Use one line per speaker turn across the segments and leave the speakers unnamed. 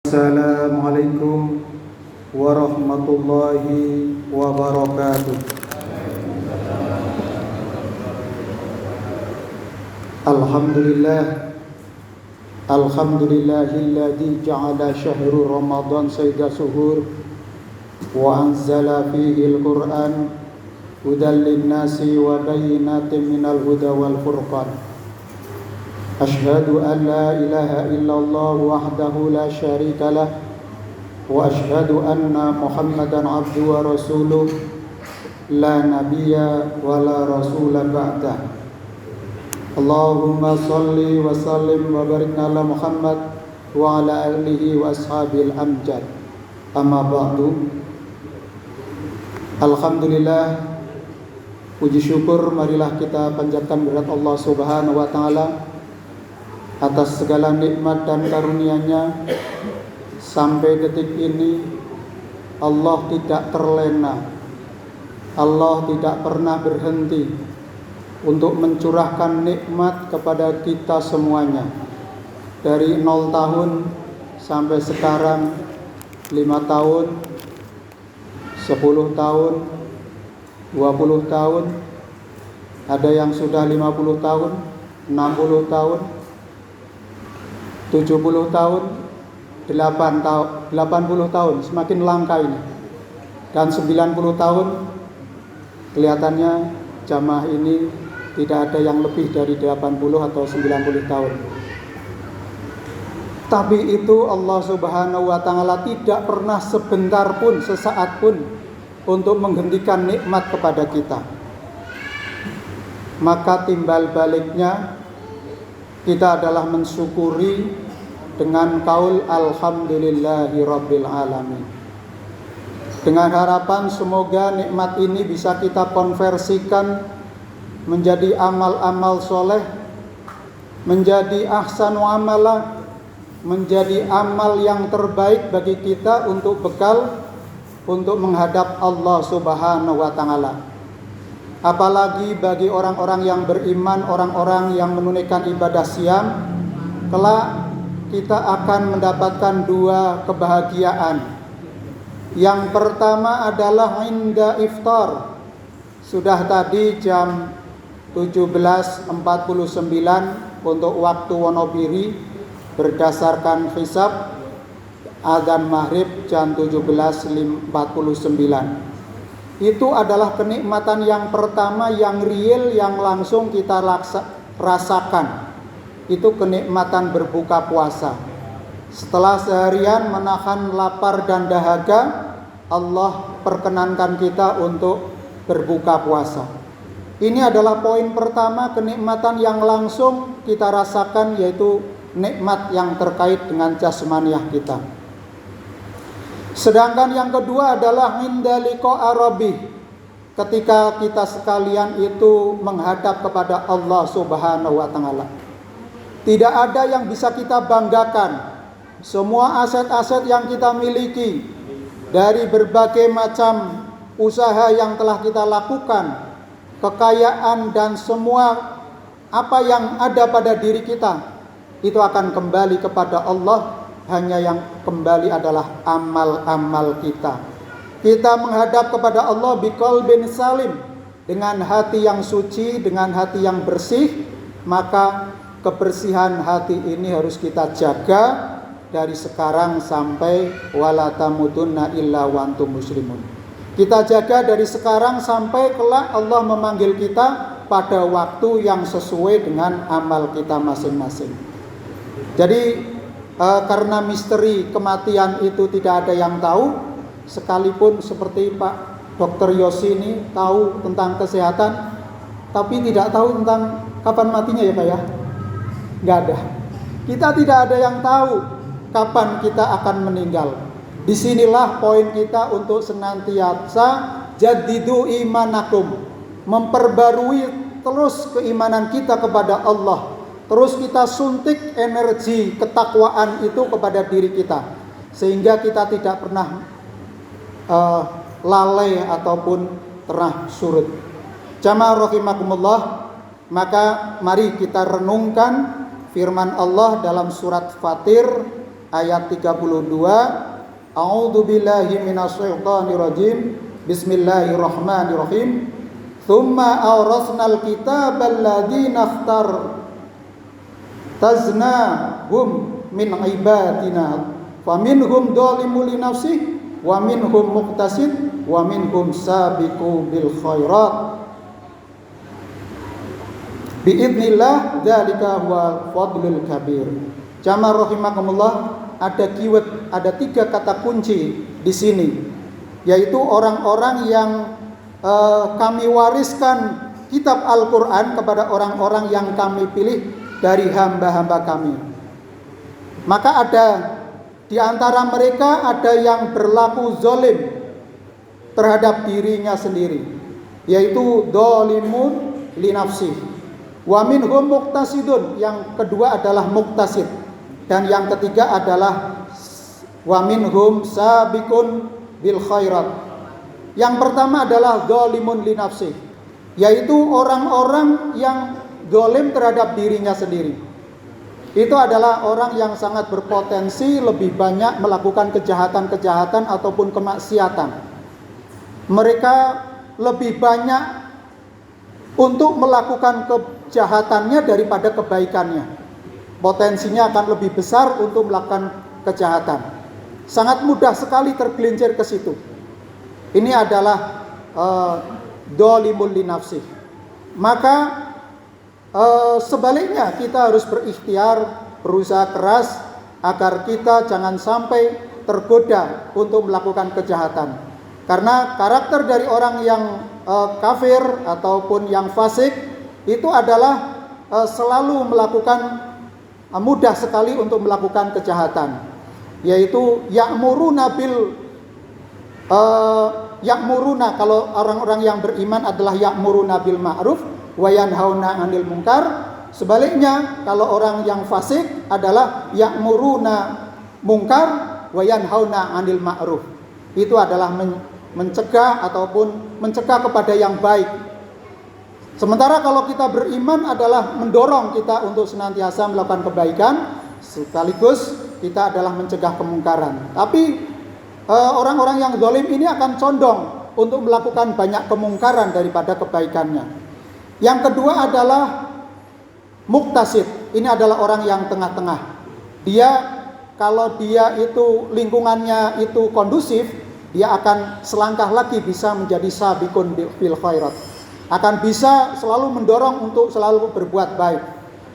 Assalamualaikum warahmatullahi wabarakatuh. Alhamdulillahilladzi ja'ala syahru Ramadan sayyidas syuhur wa anzala fihi al-Qur'an hudan lin-nasi wa bayyinatin minal huda wal furqan. Asyhadu an la ilaha illallah wahdahu la syarika lah wa asyhadu anna Muhammadan abduhu wa rasuluh la nabiyya wa la rasula ba'dah. Allahumma salli wa sallim wa barik ala Muhammad wa ala alihi wa ashabil amjad. Amma ba'du. Alhamdulillah, puji syukur marilah kita panjatkan kehadirat Allah Subhanahu wa taala atas segala nikmat dan karunia-Nya. Sampai detik ini Allah tidak terlena, Allah tidak pernah berhenti untuk mencurahkan nikmat kepada kita semuanya. Dari 0 tahun sampai sekarang 5 tahun, 10 tahun, 20 tahun, ada yang sudah 50 tahun, 60 tahun, 70 tahun, 80 tahun, semakin langka ini. Dan 90 tahun, kelihatannya jamaah ini tidak ada yang lebih dari 80 atau 90 tahun. Tapi itu Allah Subhanahu wa taala tidak pernah sebentar pun, sesaat pun untuk menghentikan nikmat kepada kita. Maka timbal baliknya kita adalah mensyukuri dengan qaul alhamdulillahi rabbil alamin. Dengan harapan semoga nikmat ini bisa kita konversikan menjadi amal-amal soleh, menjadi ahsanu amalah, menjadi amal yang terbaik bagi kita untuk bekal untuk menghadap Allah Subhanahu wa taala. Apalagi bagi orang-orang yang beriman, orang-orang yang menunaikan ibadah siam, kelak kita akan mendapatkan 2 kebahagiaan. Yang pertama adalah inda iftar. Sudah tadi jam 17.49 untuk waktu Wonobiri berdasarkan hisab, adzan maghrib jam 17.49. Itu adalah kenikmatan yang pertama, yang real, yang langsung kita rasakan. Itu kenikmatan berbuka puasa. Setelah seharian menahan lapar dan dahaga, Allah perkenankan kita untuk berbuka puasa. Ini adalah poin pertama, kenikmatan yang langsung kita rasakan, yaitu nikmat yang terkait dengan jasmaniah kita. Sedangkan yang kedua adalah inda liqa'a rabbih, ketika kita sekalian itu menghadap kepada Allah Subhanahu wa taala. Tidak ada yang bisa kita banggakan. Semua aset-aset yang kita miliki, dari berbagai macam usaha yang telah kita lakukan, kekayaan dan semua apa yang ada pada diri kita, itu akan kembali kepada Allah. Hanya yang kembali adalah amal-amal kita. Kita menghadap kepada Allah biqalbin salim, dengan hati yang suci, dengan hati yang bersih. Maka kebersihan hati ini harus kita jaga dari sekarang sampai wala tamutunna illa wa antum muslimun. Kita jaga dari sekarang sampai kelak Allah memanggil kita pada waktu yang sesuai dengan amal kita masing-masing. Jadi karena misteri kematian itu tidak ada yang tahu, sekalipun seperti Pak Dr. Yosi ini tahu tentang kesehatan, tapi tidak tahu tentang kapan matinya ya Pak ya. Nggak ada. Kita tidak ada yang tahu kapan kita akan meninggal. Disinilah poin kita untuk senantiasa jadidu imanakum, memperbarui terus keimanan kita kepada Allah. Terus kita suntik energi ketakwaan itu kepada diri kita, sehingga kita tidak pernah lalai ataupun terah surut. Jamaah rahimakumullah, maka mari kita renungkan firman Allah dalam surat Fatir ayat 32. A'udzu billahi minasyaitonir rajim. Bismillahirrahmanirrahim. Tsumma awrasnal kitabal ladzina taznahum min ibadina faminhum dzalimun li nafsihi wa minhum muqtasid wa minhum sabiqu bil khairat biidznillah dzalika huwal fadlul kabir. Jamaah rahimakumullah, ada keyword, ada 3 kata kunci di sini, yaitu orang-orang yang kami wariskan kitab Al-Quran kepada orang-orang yang kami pilih dari hamba-hamba kami. Maka ada di antara mereka ada yang berlaku zalim terhadap dirinya sendiri, yaitu dzalimun li nafsi. Wa minhum muqtasidun, yang kedua adalah muqtasid, dan yang ketiga adalah wa minhum sabiqun bil khairat. Yang pertama adalah dzalimun li nafsi, yaitu orang-orang yang zalim terhadap dirinya sendiri. Itu adalah orang yang sangat berpotensi lebih banyak melakukan kejahatan-kejahatan ataupun kemaksiatan. Mereka lebih banyak untuk melakukan kejahatannya daripada kebaikannya. Potensinya akan lebih besar untuk melakukan kejahatan. Sangat mudah sekali tergelincir ke situ. Ini adalah dzalimul li nafsi. Maka sebaliknya kita harus berikhtiar, berusaha keras agar kita jangan sampai tergoda untuk melakukan kejahatan. Karena karakter dari orang yang kafir ataupun yang fasik itu adalah selalu melakukan, mudah sekali untuk melakukan kejahatan, yaitu ya'muruna kalau orang-orang yang beriman adalah ya'muruna bil ma'ruf wa yanhauna 'anil munkar. Sebaliknya kalau orang yang fasik adalah ya'muruna munkar wa yanhauna 'anil ma'ruf. Itu adalah mencegah ataupun mencegah kepada yang baik. Sementara kalau kita beriman adalah mendorong kita untuk senantiasa melakukan kebaikan, sekaligus kita adalah mencegah kemungkaran. Tapi orang-orang yang zalim ini akan condong untuk melakukan banyak kemungkaran daripada kebaikannya. Yang kedua adalah muqtasid. Ini adalah orang yang tengah-tengah. Dia, kalau dia itu lingkungannya itu kondusif, dia akan selangkah lagi bisa menjadi sabiqun bil khairat. Akan bisa selalu mendorong untuk selalu berbuat baik,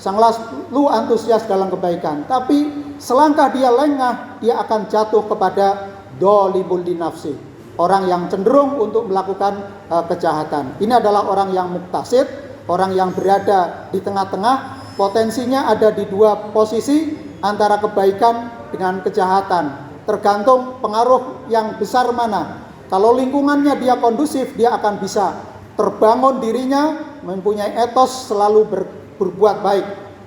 selalu antusias dalam kebaikan. Tapi selangkah dia lengah, dia akan jatuh kepada dzalimul li nafsi, orang yang cenderung untuk melakukan kejahatan. Ini adalah orang yang muqtasid, orang yang berada di tengah-tengah. Potensinya ada di 2 posisi antara kebaikan dengan kejahatan, tergantung pengaruh yang besar mana. Kalau lingkungannya dia kondusif, dia akan bisa terbangun dirinya, mempunyai etos selalu berbuat baik.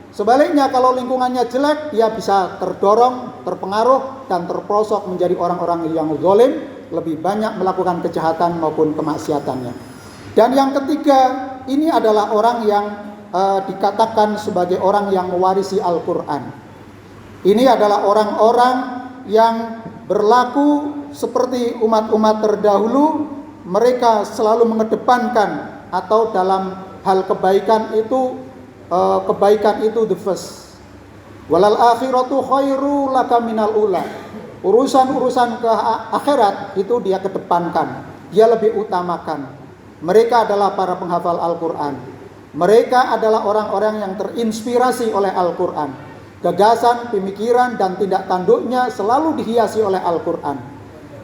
Sebaliknya kalau lingkungannya jelek, dia bisa terdorong, terpengaruh, dan terprosok menjadi orang-orang yang zalim, lebih banyak melakukan kejahatan maupun kemaksiatannya. Dan yang ketiga, ini adalah orang yang dikatakan sebagai orang yang mewarisi Al-Quran. Ini adalah orang-orang yang berlaku seperti umat-umat terdahulu. Mereka selalu mengedepankan, atau dalam hal kebaikan itu the first. Walal akhiratu khairu laka minal ula. Urusan-urusan ke akhirat itu dia kedepankan, dia lebih utamakan. Mereka adalah para penghafal Al-Quran. Mereka adalah orang-orang yang terinspirasi oleh Al-Quran. Gagasan, pemikiran, dan tindak tanduknya selalu dihiasi oleh Al-Quran.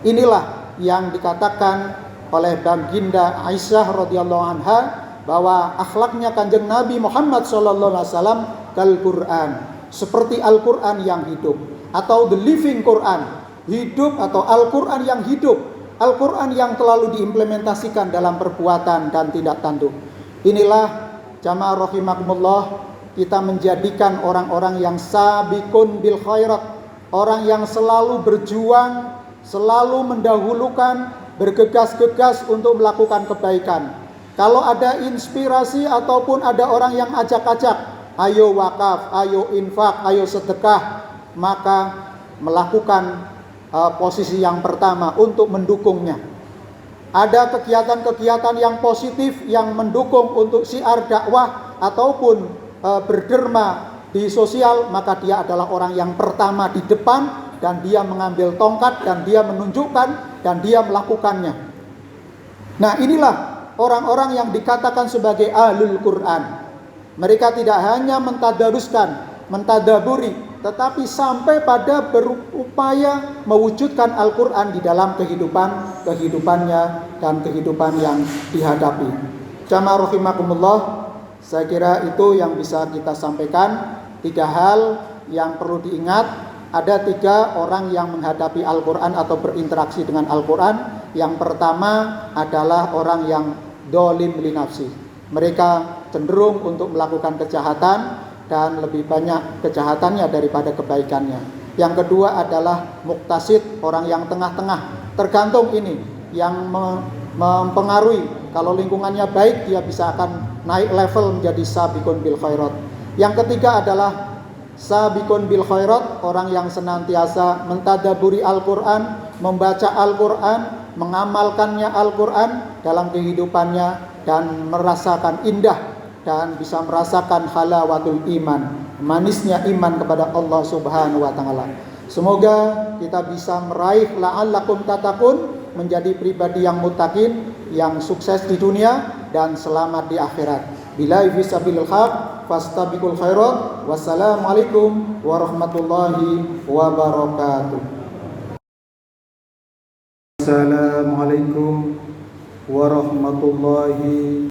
Inilah yang dikatakan oleh Baginda Aisyah radhiyallahu anha bahwa akhlaknya Kanjeng Nabi Muhammad sallallahu alaihi wasallam kal Quran, seperti Al-Quran yang hidup, atau the living Quran, hidup, atau Al-Quran yang hidup, Al-Quran yang terlalu diimplementasikan dalam perbuatan dan tindak tanduk. Inilah jamaah rahimakumullah, kita menjadikan orang-orang yang sabiqun bil khairat, orang yang selalu berjuang, selalu mendahulukan, bergegas-gegas untuk melakukan kebaikan. Kalau ada inspirasi ataupun ada orang yang ajak-ajak, ayo wakaf, ayo infak, ayo sedekah, maka melakukan posisi yang pertama untuk mendukungnya. Ada kegiatan-kegiatan yang positif yang mendukung untuk syiar dakwah ataupun berderma di sosial, maka dia adalah orang yang pertama di depan dan dia mengambil tongkat dan dia menunjukkan dan dia melakukannya. Nah, inilah orang-orang yang dikatakan sebagai ahlul Quran. Mereka tidak hanya mentadaruskan, mentadaburi, tetapi sampai pada berupaya mewujudkan Al-Quran di dalam kehidupannya dan kehidupan yang dihadapi. Jamaah rahimakumullah, saya kira itu yang bisa kita sampaikan. 3 hal yang perlu diingat. Ada 3 orang yang menghadapi Al-Quran atau berinteraksi dengan Al-Quran. Yang pertama adalah orang yang dolim li nafsi. Mereka cenderung untuk melakukan kejahatan dan lebih banyak kejahatannya daripada kebaikannya. Yang kedua adalah muktasid, orang yang tengah-tengah. Tergantung ini yang mempengaruhi. Kalau lingkungannya baik, dia bisa akan naik level menjadi sabiqun bil khairat. Yang ketiga adalah sabiqun bil khairat, orang yang senantiasa mentadaburi Al-Quran, membaca Al-Quran, mengamalkannya Al-Quran dalam kehidupannya dan merasakan indah dan bisa merasakan halawatul iman, manisnya iman kepada Allah Subhanahu wa taala. Semoga kita bisa meraih la'allakum tattaqun, menjadi pribadi yang muttaqin, yang sukses di dunia dan selamat di akhirat. Billahi fisabilil haq fastabiqul khairat. Wassalamualaikum warahmatullahi wabarakatuh. Assalamualaikum warahmatullahi